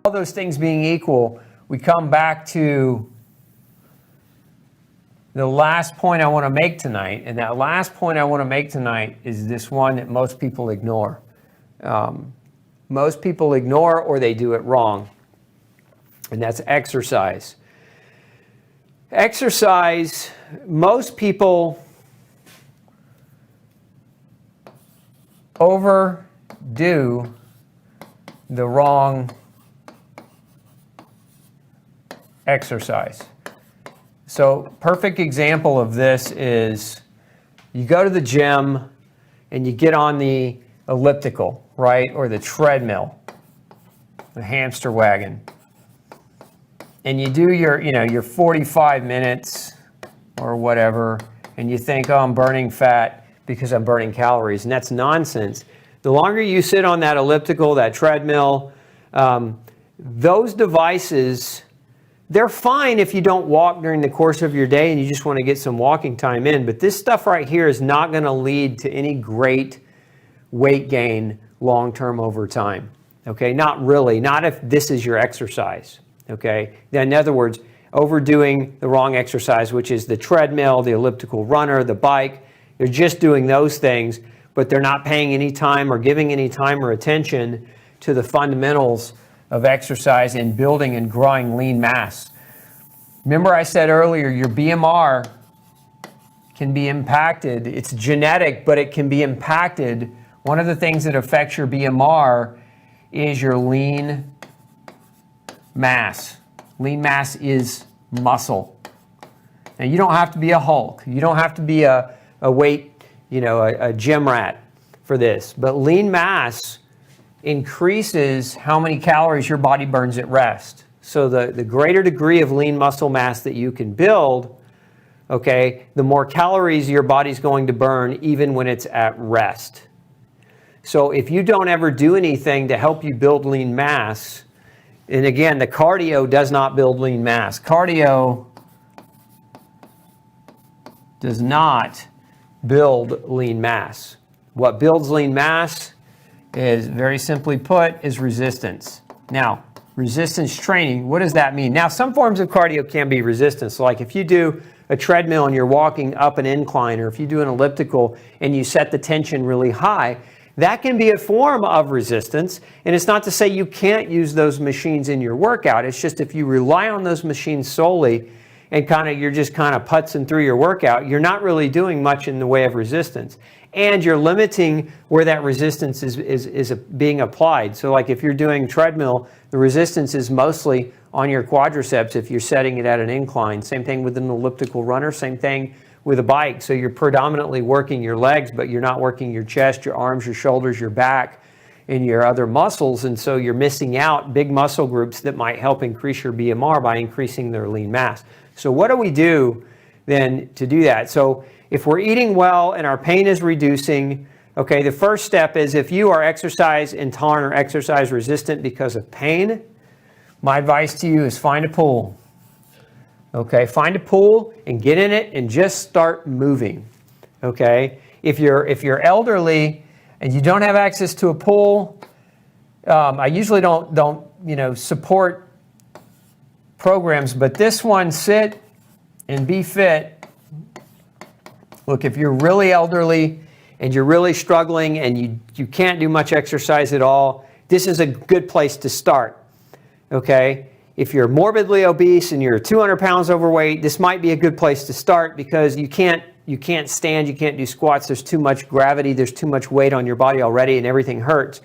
all those things being equal, we come back to the last point I want to make tonight. And that last point I want to make tonight is this one that most people ignore. Most people ignore or they do it wrong. And that's exercise. Exercise, most people overdo the wrong exercise. So, perfect example of this is you go to the gym and you get on the elliptical, right? Or the treadmill, the hamster wagon. And you do your 45 minutes or whatever, and you think, oh, I'm burning fat because I'm burning calories. And that's nonsense. The longer you sit on that elliptical, that treadmill, those devices, they're fine if you don't walk during the course of your day and you just want to get some walking time in. But this stuff right here is not going to lead to any great weight gain long-term over time. Okay, not really. Not if this is your exercise. Okay, then in other words, overdoing the wrong exercise, which is the treadmill, the elliptical runner, the bike. They're just doing those things, but they're not paying any time or giving any time or attention to the fundamentals of exercise and building and growing lean mass. Remember I said earlier, your BMR can be impacted. It's genetic, but it can be impacted. One of the things that affects your BMR is your lean mass. Lean mass is muscle. Now you don't have to be a Hulk. You don't have to be a weight, a gym rat for this. But lean mass increases how many calories your body burns at rest. So the greater degree of lean muscle mass that you can build, okay, the more calories your body's going to burn even when it's at rest. So if you don't ever do anything to help you build lean mass, and again, the cardio does not build lean mass. Cardio does not build lean mass. What builds lean mass is, very simply put, is resistance. Now, resistance training, what does that mean? Now, some forms of cardio can be resistance. So like if you do a treadmill and you're walking up an incline, or if you do an elliptical and you set the tension really high, that can be a form of resistance. And it's not to say you can't use those machines in your workout. It's just if you rely on those machines solely and you're just putzing through your workout, you're not really doing much in the way of resistance. And you're limiting where that resistance is being applied. So like if you're doing treadmill, the resistance is mostly on your quadriceps if you're setting it at an incline. Same thing with an elliptical runner, same thing with a bike. So you're predominantly working your legs, but you're not working your chest, your arms, your shoulders, your back, and your other muscles. And so you're missing out big muscle groups that might help increase your BMR by increasing their lean mass. So what do we do then to do that? So if we're eating well and our pain is reducing, okay, the first step is if you are exercise intolerant or exercise resistant because of pain, my advice to you is find a pool. Okay, find a pool and get in it and just start moving. Okay, if you're elderly and you don't have access to a pool, I usually don't support programs, but this one, Sit and Be Fit. Look, if you're really elderly and you're really struggling and you can't do much exercise at all, this is a good place to start. Okay. If you're morbidly obese and you're 200 pounds overweight, this might be a good place to start because you can't stand, you can't do squats. There's too much gravity, there's too much weight on your body already and everything hurts.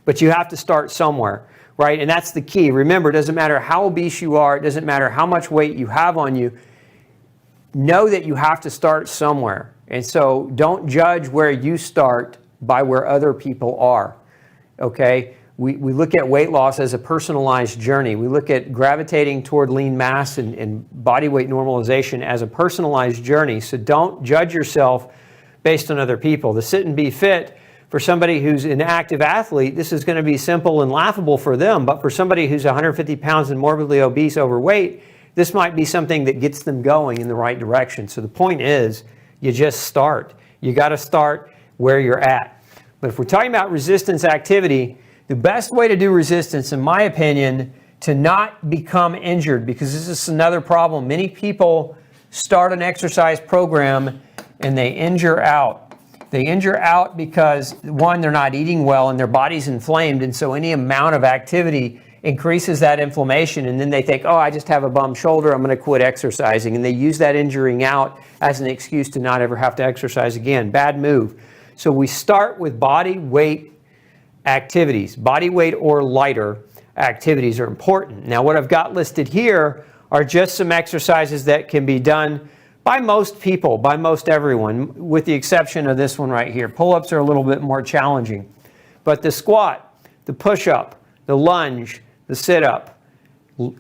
But you have to start somewhere, right? And that's the key. Remember, it doesn't matter how obese you are, it doesn't matter how much weight you have on you. Know that you have to start somewhere. And so don't judge where you start by where other people are, okay? We look at weight loss as a personalized journey. We look at gravitating toward lean mass and body weight normalization as a personalized journey. So don't judge yourself based on other people. The Sit and Be Fit, for somebody who's an active athlete, this is going to be simple and laughable for them. But for somebody who's 150 pounds and morbidly obese, overweight, this might be something that gets them going in the right direction. So the point is, you just start. You got to start where you're at. But if we're talking about resistance activity, the best way to do resistance, in my opinion, to not become injured, because this is another problem. Many people start an exercise program and they injure out. They injure out because, one, they're not eating well and their body's inflamed, and so any amount of activity increases that inflammation, and then they think, oh, I just have a bum shoulder, I'm going to quit exercising, and they use that injuring out as an excuse to not ever have to exercise again. Bad move. So we start with body weight activities. Body weight or lighter activities are important. Now, what I've got listed here are just some exercises that can be done by most people, by most everyone, with the exception of this one right here. Pull-ups are a little bit more challenging. But the squat, the push-up, the lunge, the sit-up.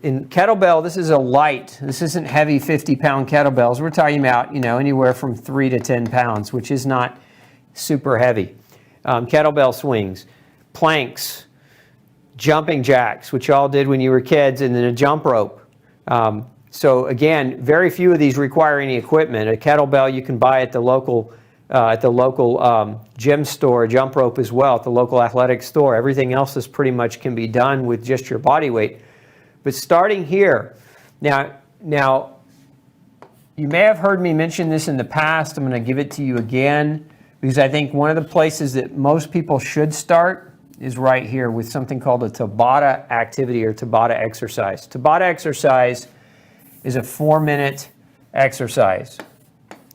In kettlebell, this is a light. This isn't heavy 50-pound kettlebells. We're talking about, anywhere from 3 to 10 pounds, which is not super heavy. Kettlebell swings, planks, jumping jacks, which you all did when you were kids, and then a jump rope. So again, very few of these require any equipment. A kettlebell you can buy at the local gym store, a jump rope as well at the local athletic store. Everything else is pretty much can be done with just your body weight. But starting here, now you may have heard me mention this in the past. I'm going to give it to you again, because I think one of the places that most people should start is right here with something called a Tabata activity or Tabata exercise. Tabata exercise is a 4-minute exercise.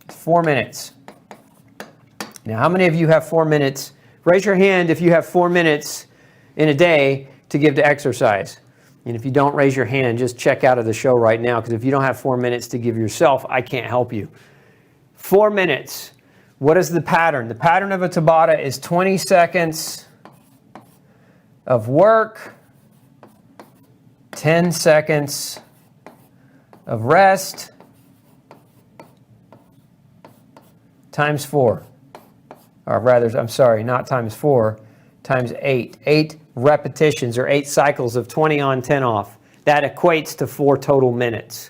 4 minutes. Now, how many of you have 4 minutes? Raise your hand if you have 4 minutes in a day to give to exercise. And if you don't raise your hand, just check out of the show right now, because if you don't have 4 minutes to give yourself, I can't help you. 4 minutes. What is the pattern? The pattern of a Tabata is 20 seconds of work, 10 seconds of rest, times 4. Or rather, I'm sorry, not times 4, times 8. 8 repetitions or 8 cycles of 20 on, 10 off. That equates to 4 total minutes.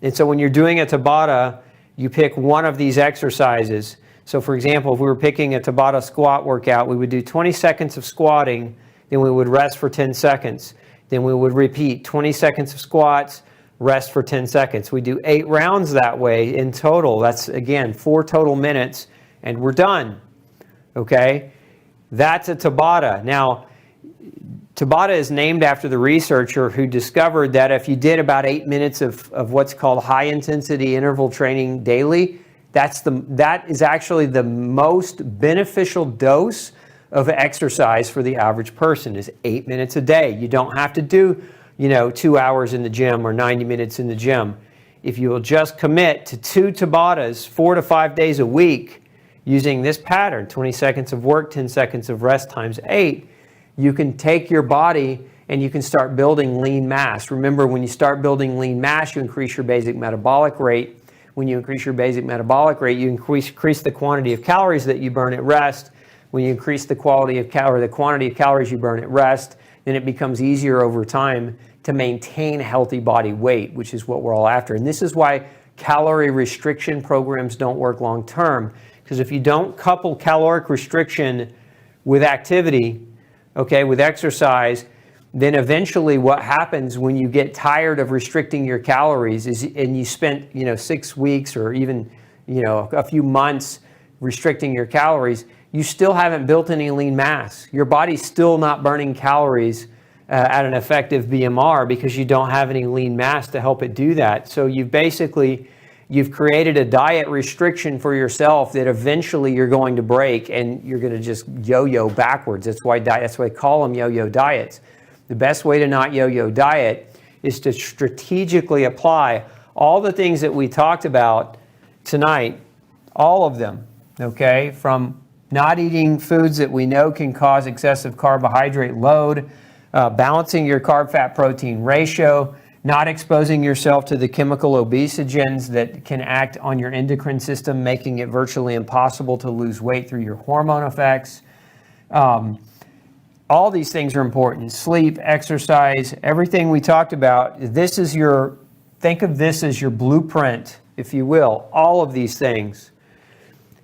And so when you're doing a Tabata, you pick one of these exercises. So for example, if we were picking a Tabata squat workout, we would do 20 seconds of squatting, then we would rest for 10 seconds. Then we would repeat 20 seconds of squats, rest for 10 seconds. We do 8 rounds that way in total. That's, again, 4 total minutes, and we're done. Okay? That's a Tabata. Now, Tabata is named after the researcher who discovered that if you did about 8 minutes of what's called high-intensity interval training daily, that is actually the most beneficial dose of exercise for the average person, is 8 minutes a day. You don't have to do 2 hours in the gym or 90 minutes in the gym. If you will just commit to 2 Tabatas 4 to 5 days a week using this pattern, 20 seconds of work, 10 seconds of rest times 8, you can take your body and you can start building lean mass. Remember, when you start building lean mass, you increase your basic metabolic rate. When you increase your basic metabolic rate, you increase the quantity of calories that you burn at rest. When you increase the quantity of calories you burn at rest, then it becomes easier over time to maintain healthy body weight, which is what we're all after. And this is why calorie restriction programs don't work long term, because if you don't couple caloric restriction with activity, with exercise, then eventually what happens when you get tired of restricting your calories is, and you spent 6 weeks or even a few months restricting your calories, you still haven't built any lean mass. Your body's still not burning calories at an effective BMR because you don't have any lean mass to help it do that. So you've created a diet restriction for yourself that eventually you're going to break, and you're going to just yo-yo backwards. That's why they call them yo-yo diets. The best way to not yo-yo diet is to strategically apply all the things that we talked about tonight, all of them, from not eating foods that we know can cause excessive carbohydrate load, balancing your carb-fat protein ratio, not exposing yourself to the chemical obesogens that can act on your endocrine system, making it virtually impossible to lose weight through your hormone effects. All these things are important. Sleep, exercise, everything we talked about. Think of this as your blueprint, if you will. All of these things.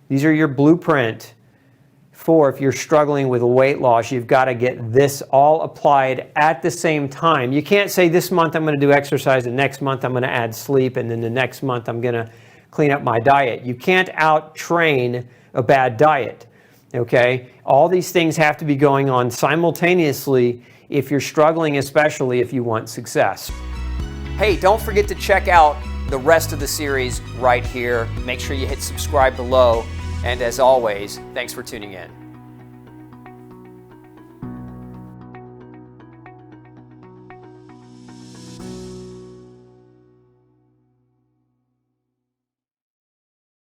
These are your blueprint for if you're struggling with weight loss, you've got to get this all applied at the same time. You can't say this month I'm going to do exercise, and next month I'm going to add sleep, and then the next month I'm going to clean up my diet. You can't out-train a bad diet, okay? All these things have to be going on simultaneously if you're struggling, especially if you want success. Hey, don't forget to check out the rest of the series right here. Make sure you hit subscribe below. And as always, thanks for tuning in.